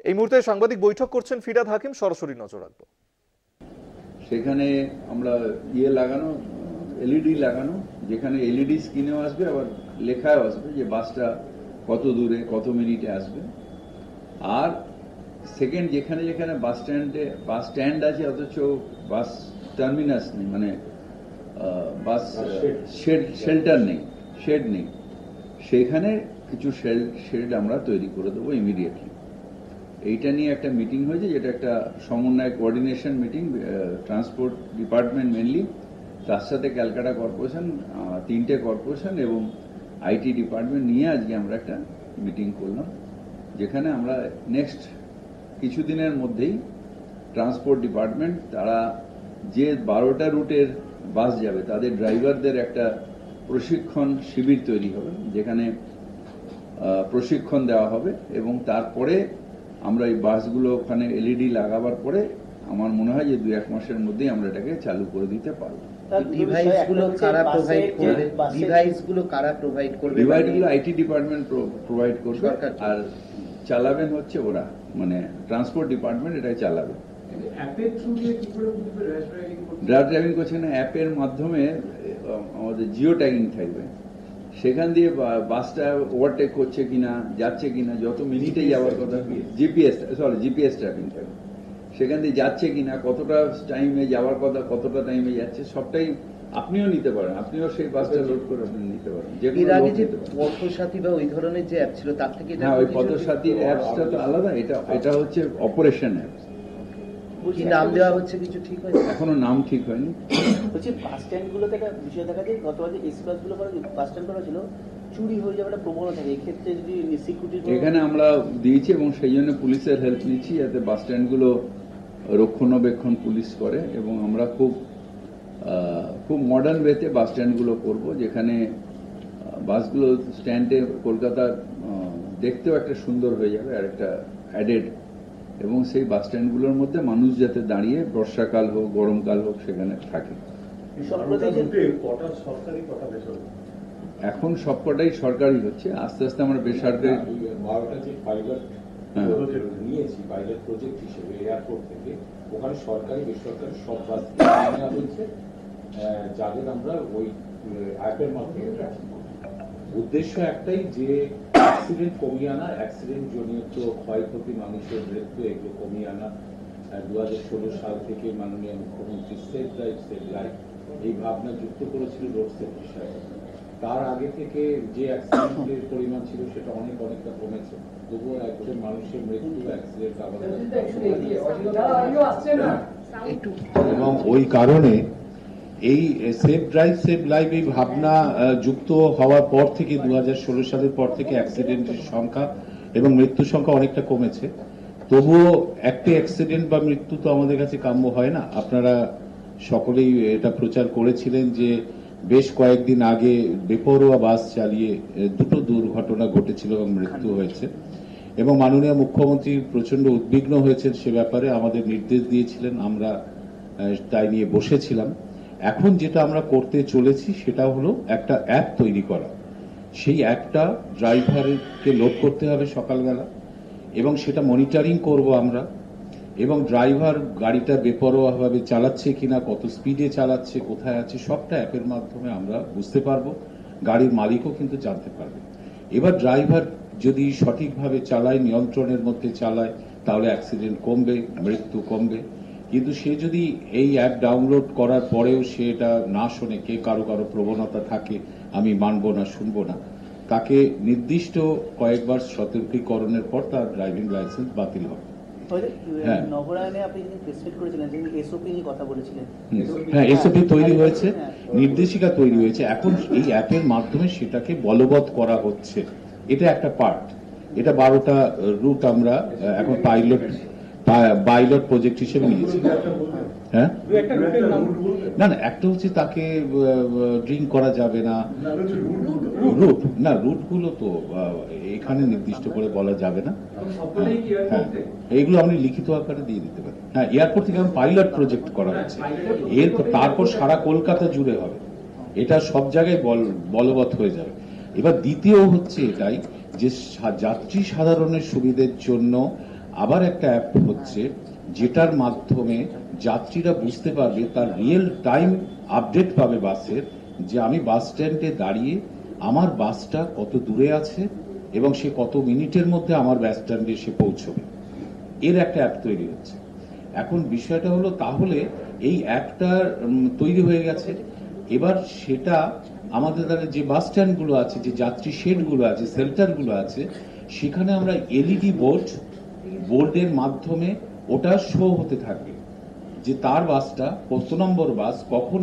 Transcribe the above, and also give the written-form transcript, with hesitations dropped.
এই মুহূর্তে সাংবাদিক বৈঠক করছেন ফিরহাদ হাকিম, সরাসরি নজর রাখবো। সেখানে আমরা লাগানো এলইডি লাগানো, যেখানে এলইডি স্ক্রিনেও আসবে, আবার লেখাও আসবে যে বাসটা কত দূরে কত মিনিটে আসবে। আর সেকেন্ড, যেখানে যেখানে বাস স্ট্যান্ড আছে অথচ বাস টার্মিনাস নেই, মানে বাস শেল্টার নেই, শেড নেই, সেখানে কিছু শেড আমরা তৈরি করে দেবো ইমিডিয়েটলি। এইটা নিয়ে একটা মিটিং হয়েছে, যেটা একটা সমন্বয় coordination meeting, transport department mainly, তার সাথে ক্যালকাটা কর্পোরেশন, 3টে কর্পোরেশন এবং আইটি ডিপার্টমেন্ট নিয়ে আজকে আমরা একটা মিটিং করলাম, যেখানে আমরা নেক্সট কিছুদিনের মধ্যেই ট্রান্সপোর্ট ডিপার্টমেন্ট তারা যে 12টা রুটের বাস যাবে তাদের ড্রাইভারদের একটা প্রশিক্ষণ শিবির তৈরি হবে, যেখানে প্রশিক্ষণ দেওয়া হবে এবং তারপরে আমরা এই বাসগুলো ওখানে এলইডি লাগাবার পরে আমার মনে হয় যে 2-1 মাসের মধ্যেই আমরা এটাকে চালু করে দিতে পারবো। ডিভাইসগুলো কারা প্রোভাইড করবে? ডিভাইসগুলো আইটি ডিপার্টমেন্ট প্রোভাইড করবে, আর চালাবেন হচ্ছে ওরা, মানে ট্রান্সপোর্ট ডিপার্টমেন্ট এটাই চালাবে। ড্রাইভ ড্রাইভিং করছে না, অ্যাপের মাধ্যমে আমাদের জিও ট্যাগিং থাকবে, সেখান দিয়ে বাসটা ওভারটেক করছে কিনা, যাচ্ছে কিনা, যত মিনিটে যাওয়ার কথা, জিপিএস ট্র্যাকিং থাকবে, সেখান দিয়ে যাচ্ছে কিনা, কতটা টাইমে যাওয়ার কথা, কতটা টাইমে যাচ্ছে, সবটাই আপনিও নিতে পারেন, আপনিও সেই বাসটা লোড করে আপনি নিতে পারেন। এর আগে যে পথসাথী বা ওই ধরনের যে অ্যাপ ছিল তার থেকে হ্যাঁ, ওই পথসাথী অ্যাপসটা তো আলাদা, এটা হচ্ছে অপারেশন অ্যাপস। কি নাম দেওয়া হচ্ছে কিছু ঠিক হয়েছে? এখনো নাম ঠিক হয়নি। বলছি বাস স্ট্যান্ডগুলোতে একটা বিষয় দেখা যায়, গতবার যে এসি বাসগুলো বাস স্ট্যান্ড করা ছিল, চুরি হয়ে যাওয়ার একটা প্রবণতা থাকে, এক্ষেত্রে যদি সিকিউরিটি এখানে আমরা দিয়েছি এবং সেই জন্য পুলিশের হেল্প নিচ্ছি, যাতে বাস স্ট্যান্ডগুলো রক্ষণাবেক্ষণ পুলিশ করে, এবং আমরা খুব মডার্ন ওয়েতে বাস স্ট্যান্ডগুলো করবো, যেখানে বাসগুলো স্ট্যান্ডে কলকাতার দেখতেও একটা সুন্দর হয়ে যাবে আর একটা অ্যাডেড, এবং সেই বাস স্ট্যান্ডগুলোর মধ্যে মানুষ যাতে দাঁড়িয়ে বর্ষাকাল হোক গরমকাল হোক সেখানে থাকে। এখন সবকটাই সরকারি হচ্ছে, আস্তে আস্তে আমরা বেসরকারি নিয়েছি পাইলট প্রজেক্ট হিসেবে এয়ারপোর্ট থেকে, ওখানে সরকারি বেসরকারি সব বাস নেওয়া হয়েছে, যাদের আমরা ওই অ্যাপের মাধ্যমে উদ্দেশ্য একটাই যে অ্যাক্সিডেন্ট কমিয়ে আনা, অ্যাক্সিডেন্ট জনিত ক্ষয়ক্ষতি, মানুষের মৃত্যু, এগুলো কমিয়ে আনা। 2016 সাল থেকে মাননীয় মুখ্যমন্ত্রী সেফ ড্রাইভ সেভ লাইফ এই ভাবনা যুক্ত করেছিল রোড সেফটির সাথে। তার আগে থেকে যে অ্যাক্সিডেন্টের পরিমাণ ছিল সেটা অনেকটা কমেছে, তবুও একজন মানুষের মৃত্যু অ্যাক্সিডেন্ট আবার, এবং ওই কারণে এই সেফ ড্রাইভ সেভ লাইফ এই ভাবনা যুক্ত হওয়ার পর থেকে 2016 সালের পর থেকে অ্যাক্সিডেন্টের সংখ্যা এবং মৃত্যুর সংখ্যা অনেকটা কমেছে। তবুও একটি অ্যাক্সিডেন্ট বা মৃত্যু তো আমাদের কাছে কাম্য হয় না। আপনারা সকলেই এটা প্রচার করেছিলেন যে বেশ কয়েকদিন আগে বেপরোয়া বাস চালিয়ে 2টো দুর্ঘটনা ঘটেছিল এবং মৃত্যু হয়েছে, এবং মাননীয় মুখ্যমন্ত্রী প্রচন্ড উদ্বিগ্ন হয়েছেন সে ব্যাপারে, আমাদের নির্দেশ দিয়েছিলেন, আমরা তাই নিয়ে বসেছিলাম। এখন যেটা আমরা করতে চলেছি সেটা হলো একটা অ্যাপ তৈরি করা। সেই অ্যাপটা ড্রাইভারকে লোড করতে হবে সকালবেলা, এবং সেটা মনিটরিং করব আমরা, এবং ড্রাইভার গাড়িটা বেপরোয়াভাবে চালাচ্ছে কিনা, কত স্পিডে চালাচ্ছে, কোথায় আছে, সবটা অ্যাপের মাধ্যমে আমরা বুঝতে পারবো, গাড়ির মালিকও কিন্তু জানতে পারবে। এবার ড্রাইভার যদি সঠিকভাবে চালায়, নিয়ন্ত্রণের মধ্যে চালায়, তাহলে অ্যাক্সিডেন্ট কমবে, মৃত্যু কমবে। কিন্তু সে যদি এই অ্যাপ ডাউনলোড করার পরেও সে এটা না শোনে, কে কারো প্রবণতা থাকে আমি মানবো না, শুনবো না, তাকে নির্দিষ্ট কয়েকবার সতর্কীকরণের পর তার ড্রাইভিং লাইসেন্স বাতিল হবে। নগরায়নে আপনি প্রেসমিট করেছিলেন, এসওপি নিয়ে কথা বলেছিলেন। হ্যাঁ, এসওপি তৈরি হয়েছে, নির্দেশিকা তৈরি হয়েছে, এখন এই অ্যাপের মাধ্যমে সেটাকে বলবৎ করা হচ্ছে। এটা একটা পার্ট, এটা 12টা রুট আমরা এখন পাইলট প্রজেক্ট হিসেবে নিয়েছি। হ্যাঁ, না, একটা হচ্ছে তাকে ড্রিঙ্ক করা যাবে না, রুটগুলো তো এখানে নির্দিষ্ট করে বলা যাবে না। হ্যাঁ, এইগুলো আপনি লিখিত আকারে দিয়ে দিতে পারেন। হ্যাঁ, এয়ারপোর্ট থেকে পাইলট প্রজেক্ট করা হচ্ছে, তারপর সারা কলকাতা জুড়ে হবে, এটা সব জায়গায় বলবৎ হয়ে যাবে। এবার দ্বিতীয় হচ্ছে এটাই যে যাত্রী সাধারণের সুবিধের জন্য আবার একটা অ্যাপ হচ্ছে যেটার মাধ্যমে যাত্রীরা বুঝতে পারবে, তার রিয়েল টাইম আপডেট পাবে বাসের, যে আমি বাস স্ট্যান্ডে দাঁড়িয়ে আমার বাসটা কত দূরে আছে এবং সে কত মিনিটের মধ্যে আমার বাস স্ট্যান্ডে এসে পৌঁছবে। এর একটা অ্যাপ তৈরি হচ্ছে। এখন বিষয়টা হলো, তাহলে এই অ্যাপটা তৈরি হয়ে গেছে, এবার সেটা আমাদের দ্বারা যে বাস স্ট্যান্ডগুলো আছে, যে যাত্রী শেডগুলো আছে, শেল্টারগুলো আছে, সেখানে আমরা এলইডি বোর্ডের মাধ্যমে ওটা শো হতে থাকবে যে তার বাসটা কত নম্বর বাস কখন